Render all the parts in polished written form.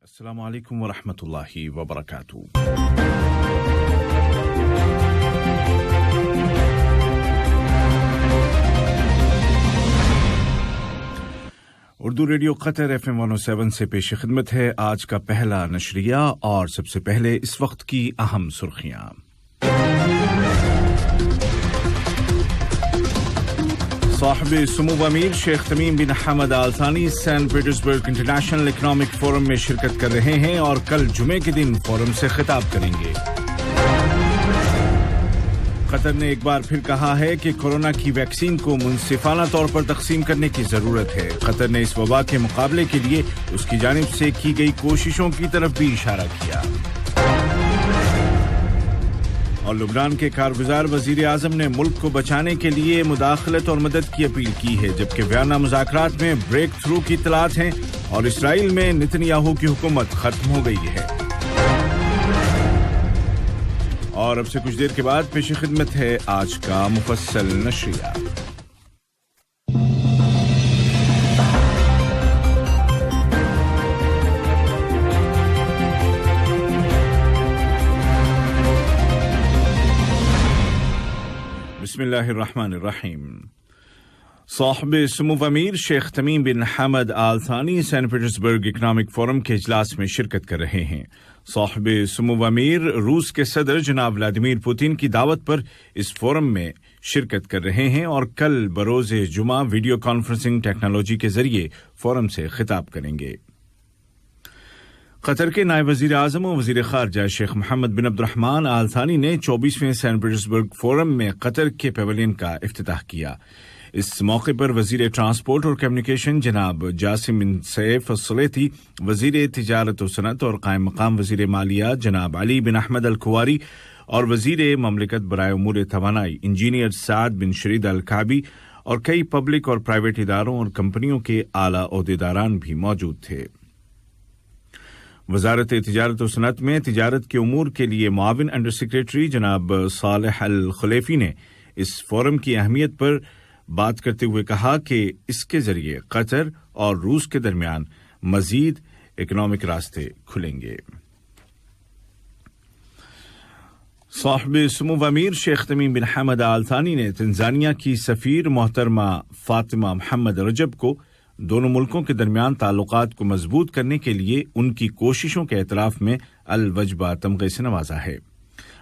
السلام علیکم ورحمۃ اللہ وبرکاتہ۔ اردو ریڈیو قطر FM 107 سے پیش خدمت ہے آج کا پہلا نشریہ، اور سب سے پہلے اس وقت کی اہم سرخیاں۔ صاحب سمو امیر شیخ تمیم بن Hamad Al Thani Saint Petersburg International Economic Forum میں شرکت کر رہے ہیں اور کل جمعے کے دن فورم سے خطاب کریں گے۔ قطر نے ایک بار پھر کہا ہے کہ کورونا کی ویکسین کو منصفانہ طور پر تقسیم کرنے کی ضرورت ہے۔ قطر نے اس وبا کے مقابلے کے لیے اس کی جانب سے کی گئی کوششوں کی طرف بھی اشارہ کیا۔ اور لبنان کے کارگزار وزیر اعظم نے ملک کو بچانے کے لیے مداخلت اور مدد کی اپیل کی ہے، جبکہ ویانا مذاکرات میں بریک تھرو کی اطلاعات ہیں اور اسرائیل میں نتن یاہو کی حکومت ختم ہو گئی ہے۔ اور اب سے کچھ دیر کے بعد پیش خدمت ہے آج کا مفصل نشریہ۔ بسم اللہ الرحمن الرحیم۔ صاحب سمو امیر شیخ تمیم بن Hamad Al Thani Saint Petersburg economic forum کے اجلاس میں شرکت کر رہے ہیں۔ صاحب سمو امیر روس کے صدر جناب ولادیمیر پوتین کی دعوت پر اس فورم میں شرکت کر رہے ہیں اور کل بروز جمعہ ویڈیو کانفرنسنگ ٹیکنالوجی کے ذریعے فورم سے خطاب کریں گے۔ قطر کے نائب وزیر اعظم و وزیر خارجہ شیخ محمد بن عبد الرحمن آل ثانی نے 24ویں سینٹ پیٹرزبرگ فورم میں قطر کے پیویلین کا افتتاح کیا۔ اس موقع پر وزیر ٹرانسپورٹ اور کمیونیکیشن جناب جاسم بن سیف السلیتی، وزیر تجارت و صنعت اور قائم مقام وزیر مالیات جناب علی بن احمد الکواری اور وزیر مملکت برائے امور توانائی انجینئر سعد بن شرید الکعبی اور کئی پبلک اور پرائیویٹ اداروں اور کمپنیوں کے اعلیٰ عہدیداران بھی موجود تھے۔ وزارت تجارت و صنعت میں تجارت کے امور کے لیے معاون انڈر سیکریٹری جناب صالح الخلیفی نے اس فورم کی اہمیت پر بات کرتے ہوئے کہا کہ اس کے ذریعے قطر اور روس کے درمیان مزید اکنامک راستے کھلیں گے۔ صاحب سمو امیر شیخ تمیم بن حمد آل ثانی نے تنزانیہ کی سفیر محترمہ فاطمہ محمد رجب کو دونوں ملکوں کے درمیان تعلقات کو مضبوط کرنے کے لیے ان کی کوششوں کے اعتراف میں الوجبہ تمغے سے نوازا ہے۔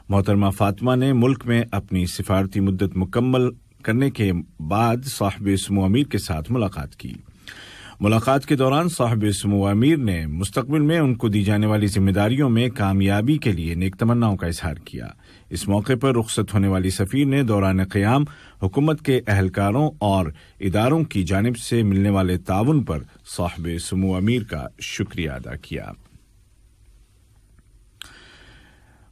محترمہ فاطمہ نے ملک میں اپنی سفارتی مدت مکمل کرنے کے بعد صاحب سمو امیر کے ساتھ ملاقات کی۔ ملاقات کے دوران صاحب سمو امیر نے مستقبل میں ان کو دی جانے والی ذمہ داریوں میں کامیابی کے لیے نیک تمناؤں کا اظہار کیا۔ اس موقع پر رخصت ہونے والی سفیر نے دوران قیام حکومت کے اہلکاروں اور اداروں کی جانب سے ملنے والے تعاون پر صاحب سمو امیر کا شکریہ ادا کیا۔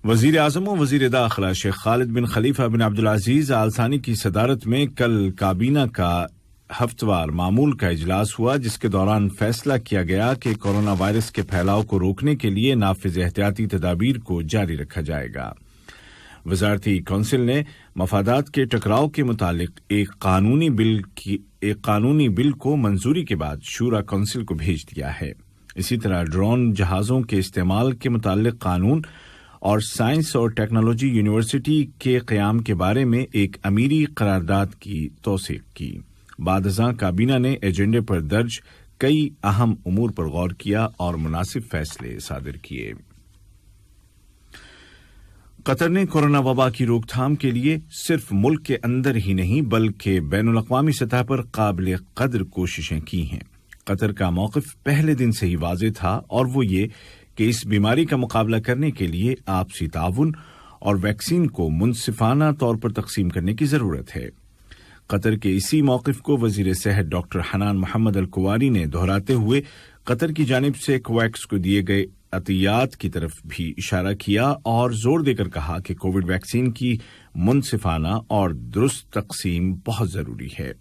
وزیر اعظم و وزیر داخلہ شیخ خالد بن خلیفہ بن عبدالعزیز آل ثانی کی صدارت میں کل کابینہ کا ہفتہ وار معمول کا اجلاس ہوا، جس کے دوران فیصلہ کیا گیا کہ کورونا وائرس کے پھیلاؤ کو روکنے کے لیے نافذ احتیاطی تدابیر کو جاری رکھا جائے گا۔ وزارتی کونسل نے مفادات کے ٹکراؤ کے متعلق ایک قانونی بل کو منظوری کے بعد شورا کونسل کو بھیج دیا ہے۔ اسی طرح ڈرون جہازوں کے استعمال کے متعلق قانون اور سائنس اور ٹیکنالوجی یونیورسٹی کے قیام کے بارے میں ایک امیری قرارداد کی توثیق کی۔ بعد ازاں کابینہ نے ایجنڈے پر درج کئی اہم امور پر غور کیا اور مناسب فیصلے صادر کیے۔ قطر نے کورونا وبا کی روک تھام کے لیے صرف ملک کے اندر ہی نہیں بلکہ بین الاقوامی سطح پر قابل قدر کوششیں کی ہیں۔ قطر کا موقف پہلے دن سے ہی واضح تھا، اور وہ یہ کہ اس بیماری کا مقابلہ کرنے کے لیے آپسی تعاون اور ویکسین کو منصفانہ طور پر تقسیم کرنے کی ضرورت ہے۔ قطر کے اسی موقف کو وزیر صحت ڈاکٹر حنان محمد الکواری نے دہراتے ہوئے قطر کی جانب سے کوویکس کو دیے گئے عطیات کی طرف بھی اشارہ کیا اور زور دے کر کہا کہ کووڈ ویکسین کی منصفانہ اور درست تقسیم بہت ضروری ہے۔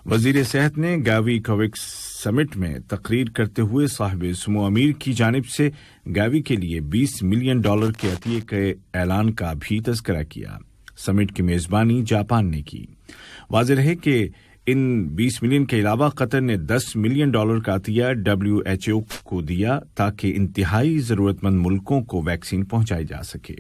وزیر صحت نے گاوی کوویکس سمٹ میں تقریر کرتے ہوئے صاحب سمو امیر کی جانب سے گاوی کے لیے $20 ملین کے عطیے کے اعلان کا بھی تذکرہ کیا۔ سمٹ کی میزبانی جاپان نے کی۔ واضح رہے کہ ان 20 ملین کے علاوہ قطر نے $10 ملین کا عطیہ WHO کو دیا تاکہ انتہائی ضرورت مند ملکوں کو ویکسین پہنچائی جا سکے۔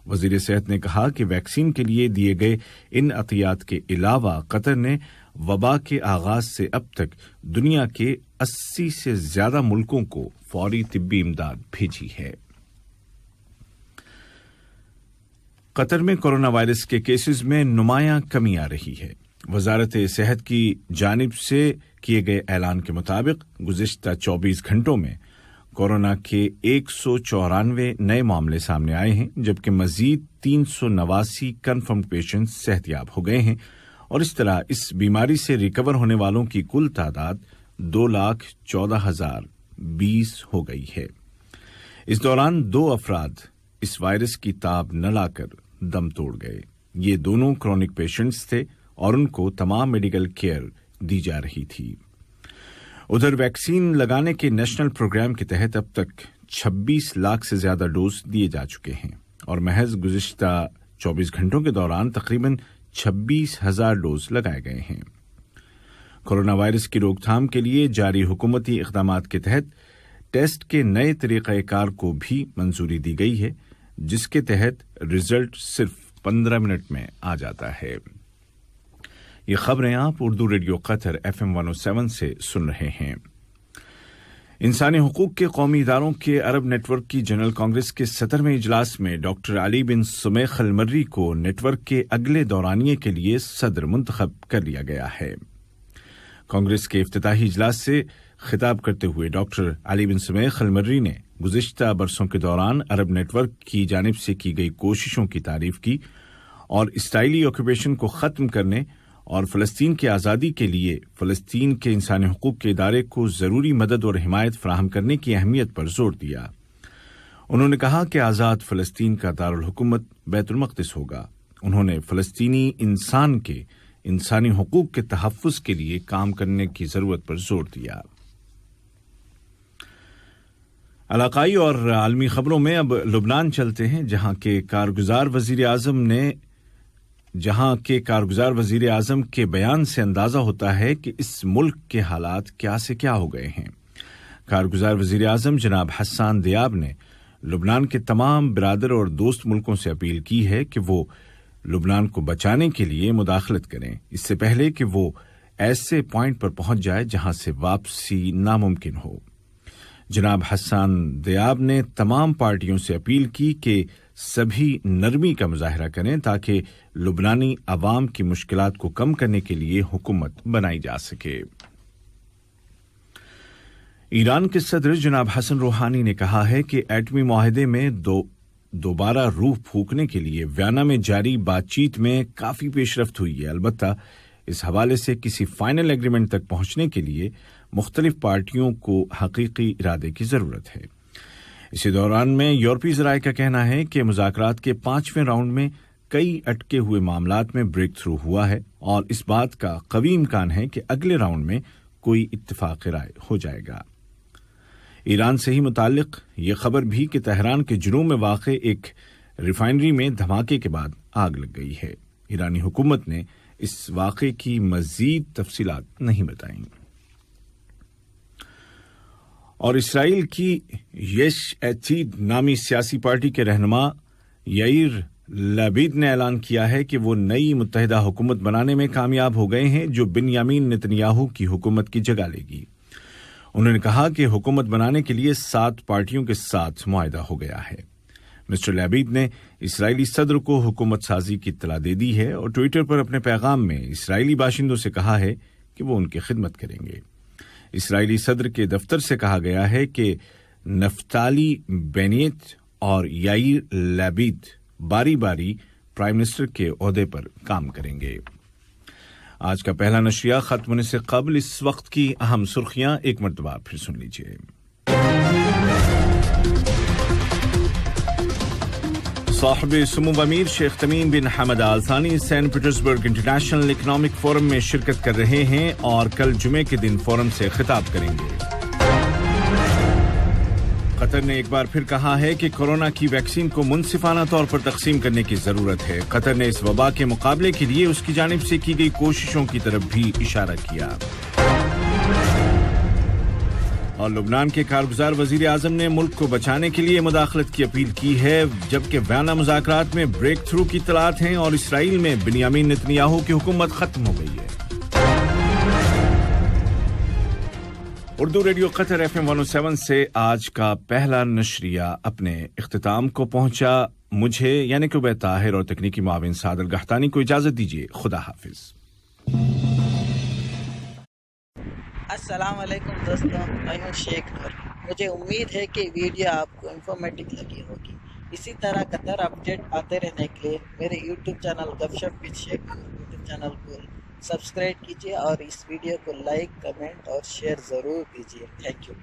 وزیر صحت نے کہا کہ ویکسین کے لیے دیے گئے ان عطیات کے علاوہ قطر نے وبا کے آغاز سے اب تک دنیا کے 80 سے زیادہ ملکوں کو فوری طبی امداد بھیجی ہے۔ قطر میں کورونا وائرس کے کیسز میں نمایاں کمی آ رہی ہے۔ وزارت صحت کی جانب سے کیے گئے اعلان کے مطابق گزشتہ 24 گھنٹوں میں کورونا کے 194 نئے معاملے سامنے آئے ہیں، جبکہ مزید 389 کنفرم پیشنٹ صحت یاب ہو گئے ہیں، اور اس طرح اس بیماری سے ریکور ہونے والوں کی کل تعداد 2,14,020 ہو گئی ہے۔ اس دوران 2 افراد اس وائرس کی تاب نہ لا کر دم توڑ گئے۔ یہ دونوں کرونک پیشنٹس تھے اور ان کو تمام میڈیکل کیئر دی جا رہی تھی۔ ادھر ویکسین لگانے کے نیشنل پروگرام کے تحت اب تک 26 لاکھ سے زیادہ ڈوز دیے جا چکے ہیں، اور محض گزشتہ 24 گھنٹوں کے دوران تقریباً 26,000 ڈوز لگائے گئے ہیں۔ کورونا وائرس کی روک تھام کے لیے جاری حکومتی اقدامات کے تحت ٹیسٹ کے نئے طریقہ کار کو بھی منظوری دی گئی ہے، جس کے تحت رزلٹ صرف 15 منٹ میں آ جاتا ہے۔ یہ خبریں آپ اردو ریڈیو قطر FM 107 سے سن رہے ہیں۔ انسانی حقوق کے قومی اداروں کے عرب نیٹ ورک کی جنرل کانگریس کے 17ویں اجلاس میں ڈاکٹر علی بن سمیخ المری کو نیٹ ورک کے اگلے دورانیے کے لیے صدر منتخب کر لیا گیا ہے۔ کانگریس کے افتتاحی اجلاس سے خطاب کرتے ہوئے ڈاکٹر علی بن سمیخ المری نے گزشتہ برسوں کے دوران عرب نیٹ ورک کی جانب سے کی گئی کوششوں کی تعریف کی اور اسرائیلی آکوپیشن کو ختم کرنے اور فلسطین کی آزادی کے لیے فلسطین کے انسانی حقوق کے ادارے کو ضروری مدد اور حمایت فراہم کرنے کی اہمیت پر زور دیا۔ انہوں نے کہا کہ آزاد فلسطین کا دارالحکومت بیت المقدس ہوگا۔ انہوں نے فلسطینی انسان کے انسانی حقوق کے تحفظ کے لیے کام کرنے کی ضرورت پر زور دیا۔ علاقائی اور عالمی خبروں میں اب لبنان چلتے ہیں، جہاں کے کارگزار وزیر اعظم کے بیان سے اندازہ ہوتا ہے کہ اس ملک کے حالات کیا سے کیا ہو گئے ہیں۔ کارگزار وزیر اعظم جناب حسان دیاب نے لبنان کے تمام برادر اور دوست ملکوں سے اپیل کی ہے کہ وہ لبنان کو بچانے کے لیے مداخلت کریں، اس سے پہلے کہ وہ ایسے پوائنٹ پر پہنچ جائے جہاں سے واپسی ناممکن ہو۔ جناب حسان دیاب نے تمام پارٹیوں سے اپیل کی کہ سبھی نرمی کا مظاہرہ کریں تاکہ لبنانی عوام کی مشکلات کو کم کرنے کے لیے حکومت بنائی جا سکے۔ ایران کے صدر جناب حسن روحانی نے کہا ہے کہ ایٹمی معاہدے میں دوبارہ روح پھونکنے کے لیے ویانا میں جاری بات چیت میں کافی پیش رفت ہوئی ہے، البتہ اس حوالے سے کسی فائنل ایگریمنٹ تک پہنچنے کے لیے مختلف پارٹیوں کو حقیقی ارادے کی ضرورت ہے۔ اسی دوران میں یورپی ذرائع کا کہنا ہے کہ مذاکرات کے 5ویں راؤنڈ میں کئی اٹکے ہوئے معاملات میں بریک تھرو ہوا ہے، اور اس بات کا قوی امکان ہے کہ اگلے راؤنڈ میں کوئی اتفاق رائے ہو جائے گا۔ ایران سے ہی متعلق یہ خبر بھی کہ تہران کے جنوب میں واقع ایک ریفائنری میں دھماکے کے بعد آگ لگ گئی ہے۔ ایرانی حکومت نے اس واقعے کی مزید تفصیلات نہیں بتائیں۔ اور اسرائیل کی یش ایتھیڈ نامی سیاسی پارٹی کے رہنما یائر لپید نے اعلان کیا ہے کہ وہ نئی متحدہ حکومت بنانے میں کامیاب ہو گئے ہیں جو بنیامین نتنیاہو کی حکومت کی جگہ لے گی۔ انہوں نے کہا کہ حکومت بنانے کے لیے 7 پارٹیوں کے ساتھ معاہدہ ہو گیا ہے۔ مسٹر لپید نے اسرائیلی صدر کو حکومت سازی کی اطلاع دے دی ہے اور ٹوئٹر پر اپنے پیغام میں اسرائیلی باشندوں سے کہا ہے کہ وہ ان کی خدمت کریں گے۔ اسرائیلی صدر کے دفتر سے کہا گیا ہے کہ نفتالی بینیت اور یائر لپید باری باری پرائم منسٹر کے عہدے پر کام کریں گے۔ آج کا پہلا نشریہ ختم ہونے سے قبل اس وقت کی اہم سرخیاں ایک مرتبہ پھر سن لیجیے۔ صاحب سمو امیر شیخ تمیم بن Hamad Al Thani Saint Petersburg International Economic Forum میں شرکت کر رہے ہیں اور کل جمعے کے دن فورم سے خطاب کریں گے۔ قطر نے ایک بار پھر کہا ہے کہ کورونا کی ویکسین کو منصفانہ طور پر تقسیم کرنے کی ضرورت ہے. قطر نے اس وبا کے مقابلے کے لیے اس کی جانب سے کی گئی کوششوں کی طرف بھی اشارہ کیا. اور لبنان کے کارگزار وزیر اعظم نے ملک کو بچانے کے لیے مداخلت کی اپیل کی ہے، جبکہ ویانا مذاکرات میں بریک تھرو کی اطلاعات ہیں اور اسرائیل میں بنیامین نتنیاہو کی حکومت ختم ہو گئی ہے. اردو ریڈیو قطر FM 107 سے آج کا پہلا نشریہ اپنے اختتام کو پہنچا. مجھے یعنی کہ عبید طاہر اور تکنیکی معاون سعد الگحتانی کو اجازت دیجیے. خدا حافظ. السلام علیکم دوستوں، میں ہوں شیخ نور. مجھے امید ہے کہ ویڈیو آپ کو انفارمیٹو لگی ہوگی. اسی طرح قطر اپڈیٹ آتے رہنے کے لیے میرے یوٹیوب چینل گپ ship with Sheikh Noor YouTube channel کو سبسکرائب کیجیے اور اس ویڈیو کو لائک، کمنٹ اور شیئر ضرور کیجیے. Thank you.